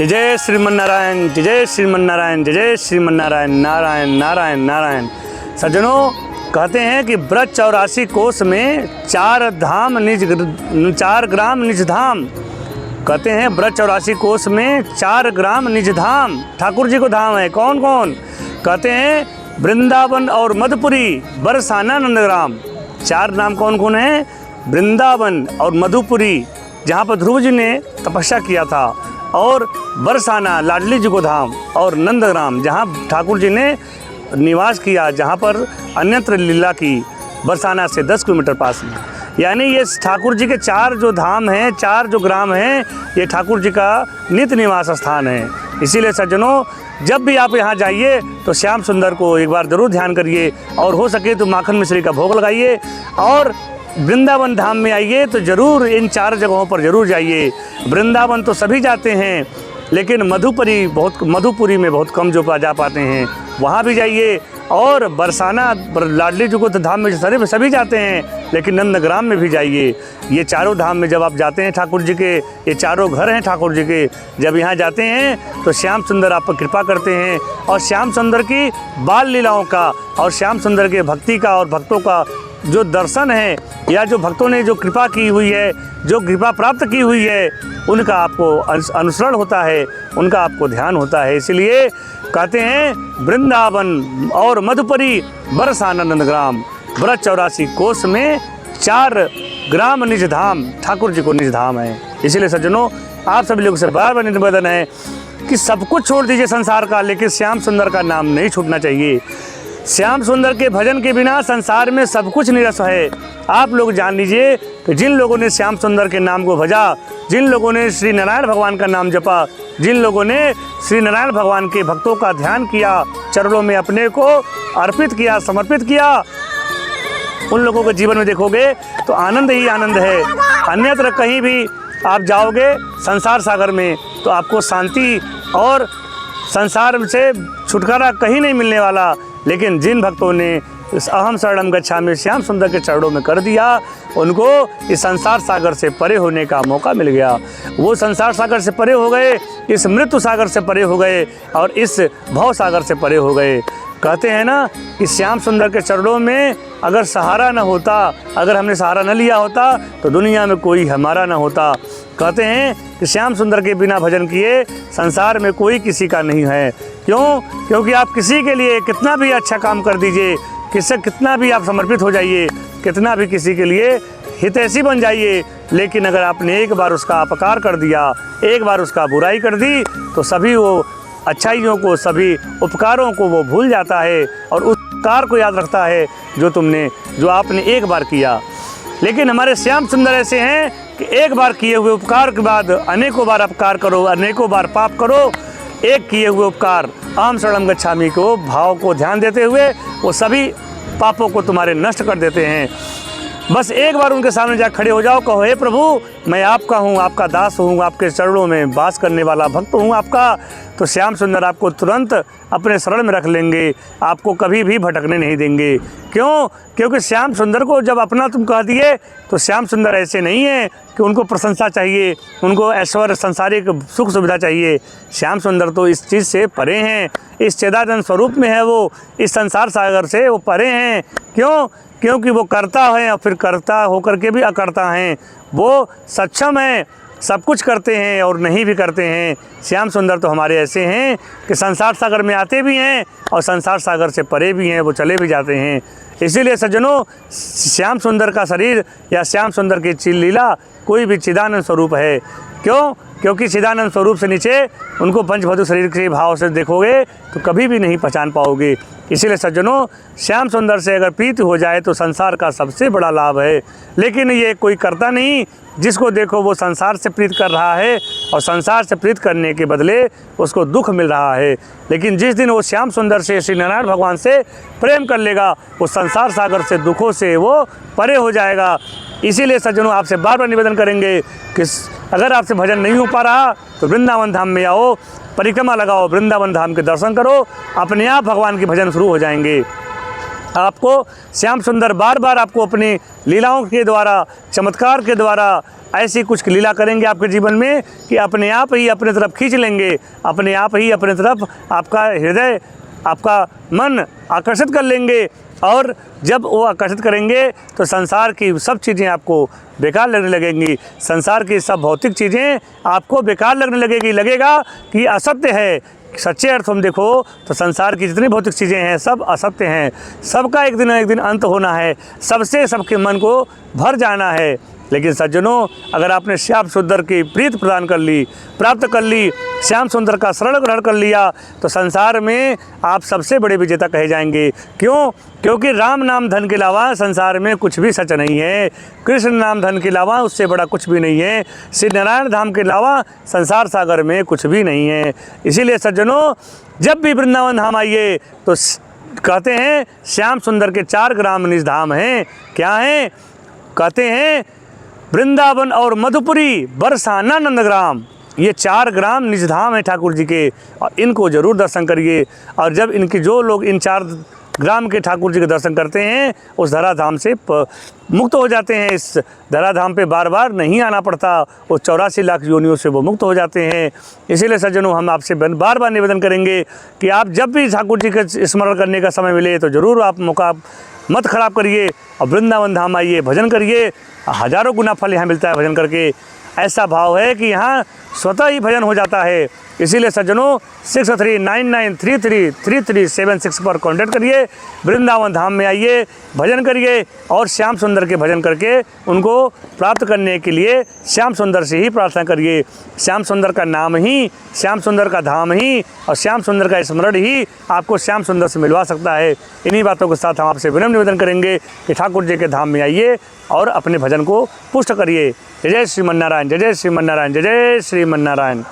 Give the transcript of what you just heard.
जय जय श्रीमन्नारायण, जय जय श्रीमन्नारायण, जय जय श्रीमन्नारायण, नारायण नारायण नारायण। सज्जनों, कहते हैं कि ब्रज 84 कोस में 4 ग्राम निज धाम। कहते हैं ब्रज 84 कोस में 4 ग्राम निज धाम, ठाकुर जी को धाम है। कौन कौन? कहते हैं वृंदावन और मधुपुरी, बरसाना, नंदग्राम। 4 नाम कौन कौन है? वृंदावन और मधुपुरी, जहाँ पर ध्रुव जी ने तपस्या किया था, और बरसाना लाडली जी को धाम, और नंदग्राम जहाँ ठाकुर जी ने निवास किया, जहाँ पर अन्यत्र लीला की, बरसाना से 10 किलोमीटर पास में। यानी ये ठाकुर जी के 4 जो धाम हैं, 4 जो ग्राम हैं, ये ठाकुर जी का नित्य निवास स्थान है। इसीलिए सज्जनों, जब भी आप यहाँ जाइए तो श्याम सुंदर को एक बार ज़रूर ध्यान करिए, और हो सके तो माखन मिश्री का भोग लगाइए, और वृंदावन धाम में आइए तो ज़रूर इन 4 जगहों पर ज़रूर जाइए। वृंदावन तो सभी जाते हैं, लेकिन मधुपुरी में बहुत कम जो जा पाते हैं, वहाँ भी जाइए। और बरसाना लाडली जी को तो धाम में सभी जाते हैं, लेकिन नंदग्राम में भी जाइए। ये 4 धाम में जब आप जाते हैं ठाकुर जी के, ये 4 घर हैं ठाकुर जी के, जब यहाँ जाते हैं तो श्याम सुंदर आप पर कृपा करते हैं, और श्याम सुंदर की बाल लीलाओं का, और श्याम सुंदर के भक्ति का और भक्तों का जो दर्शन है, या जो भक्तों ने जो कृपा की हुई है, जो कृपा प्राप्त की हुई है, उनका आपको अनुसरण होता है, उनका आपको ध्यान होता है। इसलिए कहते हैं वृंदावन और मधुपुरी, बरसाना, नंदग्राम, ब्रज 84 कोस में 4 ग्राम निज धाम, ठाकुर जी को निज धाम है। इसलिए सज्जनों, आप सभी लोगों से बार बार निवेदन है कि सब कुछ छोड़ दीजिए संसार का, लेकिन श्याम सुंदर का नाम नहीं छूटना चाहिए। श्याम सुंदर के भजन के बिना संसार में सब कुछ निरस है। आप लोग जान लीजिए कि जिन लोगों ने श्याम सुंदर के नाम को भजा, जिन लोगों ने श्री नारायण भगवान का नाम जपा, जिन लोगों ने श्री नारायण भगवान के भक्तों का ध्यान किया, चरणों में अपने को अर्पित किया, समर्पित किया, उन लोगों के जीवन में देखोगे तो आनंद ही आनंद है। अन्यत्र कहीं भी आप जाओगे संसार सागर में तो आपको शांति और संसार से छुटकारा कहीं नहीं मिलने वाला। लेकिन जिन भक्तों ने इस अहम शरणम गच्छामि श्याम सुंदर के चरणों में कर दिया, उनको इस संसार सागर से परे होने का मौका मिल गया। वो संसार सागर से परे हो गए, इस मृत्यु सागर से परे हो गए, और इस भव सागर से परे हो गए। कहते हैं ना कि श्याम सुंदर के चरणों में अगर सहारा न होता, अगर हमने सहारा न लिया होता, तो दुनिया में कोई हमारा न होता। कहते हैं कि श्याम सुंदर के बिना भजन किए संसार में कोई किसी का नहीं है। क्यों? क्योंकि आप किसी के लिए कितना भी अच्छा काम कर दीजिए, कितना भी आप समर्पित हो जाइए, कितना भी किसी के लिए हितैषी बन जाइए, लेकिन अगर आपने एक बार उसका अपकार कर दिया, एक बार उसका बुराई कर दी, तो सभी वो अच्छाइयों को, सभी उपकारों को वो भूल जाता है, और उस उपकार को याद रखता है जो आपने एक बार किया। लेकिन हमारे श्याम सुंदर ऐसे हैं कि एक बार किए हुए उपकार के बाद अनेकों बार अपकार करो, अनेकों बार पाप करो। एक किए हुए उपकार अहम शरणम गच्छामि को भाव को ध्यान देते हुए वो सभी पापों को तुम्हारे नष्ट कर देते हैं। बस एक बार उनके सामने जा खड़े हो जाओ, कहो हे प्रभु, मैं आपका हूँ, आपका दास हूँ, आपके चरणों में वास करने वाला भक्त हूँ आपका। तो श्याम सुंदर आपको तुरंत अपने शरण में रख लेंगे, आपको कभी भी भटकने नहीं देंगे। क्यों? क्योंकि श्याम सुंदर को जब अपना तुम कह दिए, तो श्याम सुंदर ऐसे नहीं हैं कि उनको प्रशंसा चाहिए, उनको ऐश्वर्य संसारिक सुख सुविधा चाहिए। श्याम सुंदर तो इस चीज़ से परे हैं, इस चेदानंद स्वरूप में है वो, इस संसार सागर से वो परे हैं। क्यों? क्योंकि वो करता है और फिर करता होकर के भी अकर्ता हैं। वो सक्षम हैं, सब कुछ करते हैं और नहीं भी करते हैं। श्याम सुंदर तो हमारे ऐसे हैं कि संसार सागर में आते भी हैं और संसार सागर से परे भी हैं, वो चले भी जाते हैं। इसीलिए सज्जनों, श्याम सुंदर का शरीर या श्याम सुंदर की चिल लीला कोई भी चिदानंद स्वरूप है। क्यों? क्योंकि चिदानंद स्वरूप से नीचे उनको पंचभौतिक शरीर के भाव से देखोगे तो कभी भी नहीं पहचान पाओगे। इसीलिए सज्जनों, श्याम सुंदर से अगर प्रीति हो जाए तो संसार का सबसे बड़ा लाभ है। लेकिन ये कोई करता नहीं। जिसको देखो वो संसार से प्रीत कर रहा है, और संसार से प्रीत करने के बदले उसको दुख मिल रहा है। लेकिन जिस दिन वो श्याम सुंदर से, श्री नारायण भगवान से प्रेम कर लेगा, वो संसार सागर से, दुखों से वो परे हो जाएगा। इसीलिए सज्जनों, आपसे बार बार निवेदन करेंगे कि अगर आपसे भजन नहीं हो पा रहा तो वृंदावन धाम में आओ, परिक्रमा लगाओ, वृंदावन धाम के दर्शन करो, अपने आप भगवान के भजन शुरू हो जाएंगे। आपको श्याम सुंदर बार बार आपको अपनी लीलाओं के द्वारा, चमत्कार के द्वारा ऐसी कुछ लीला करेंगे आपके जीवन में कि अपने आप ही अपने तरफ खींच लेंगे, अपने आप ही अपने तरफ आपका हृदय, आपका मन आकर्षित कर लेंगे। और जब वो आकर्षित करेंगे तो संसार की सब चीज़ें आपको बेकार लगने लगेंगी, संसार की सब भौतिक चीज़ें आपको बेकार लगने लगेगी, लगेगा कि असत्य है। सच्चे अर्थ हम देखो तो संसार की जितनी भौतिक चीज़ें हैं सब असत्य हैं, सबका एक दिन अंत होना है, सबसे सबके मन को भर जाना है। लेकिन सज्जनों, अगर आपने श्याम सुंदर की प्रीत प्रदान कर ली, प्राप्त कर ली, श्याम सुंदर का शरण ग्रहण कर लिया, तो संसार में आप सबसे बड़े विजेता कहे जाएंगे। क्यों? क्योंकि राम नाम धन के अलावा संसार में कुछ भी सच नहीं है, कृष्ण नाम धन के अलावा उससे बड़ा कुछ भी नहीं है, श्री नारायण धाम के अलावा संसार सागर में कुछ भी नहीं है। इसीलिए सज्जनों, जब भी वृंदावन धाम आइए तो कहते हैं श्याम सुंदर के 4 ग्राम निज धाम हैं। क्या हैं? कहते हैं वृंदावन और मधुपुरी बरसाना नंदग्राम, ये 4 ग्राम निज धाम है ठाकुर जी के, और इनको जरूर दर्शन करिए। और जब इनके जो लोग इन 4 ग्राम के ठाकुर जी के दर्शन करते हैं उस धराधाम से मुक्त हो जाते हैं। इस धराधाम पे बार बार नहीं आना पड़ता, वो 84 लाख योनियों से वो मुक्त हो जाते हैं। इसीलिए सज्जनों, हम आपसे बार बार निवेदन करेंगे कि आप जब भी ठाकुर जी का स्मरण करने का समय मिले तो ज़रूर आप मौका मत खराब करिए और वृंदावन धाम आइए, भजन करिए। हज़ारों गुना फल यहाँ मिलता है भजन करके। ऐसा भाव है कि यहाँ स्वतः ही भजन हो जाता है। इसीलिए सज्जनों 6399333376 पर कॉन्टैक्ट करिए, वृंदावन धाम में आइए, भजन करिए और श्याम सुंदर के भजन करके उनको प्राप्त करने के लिए श्याम सुंदर से ही प्रार्थना करिए। श्याम सुंदर का नाम ही, श्याम सुंदर का धाम ही और श्याम सुंदर का स्मरण ही आपको श्याम सुंदर से मिलवा सकता है। इन्हीं बातों के साथ हम आपसे विनम्र निवेदन करेंगे कि ठाकुर जी के धाम में आइए और अपने भजन को पुष्ट करिए। जय जय श्रीमन्नारायण, जय जय श्रीमन्नारायण, जय जय श्रीमन्नारायण।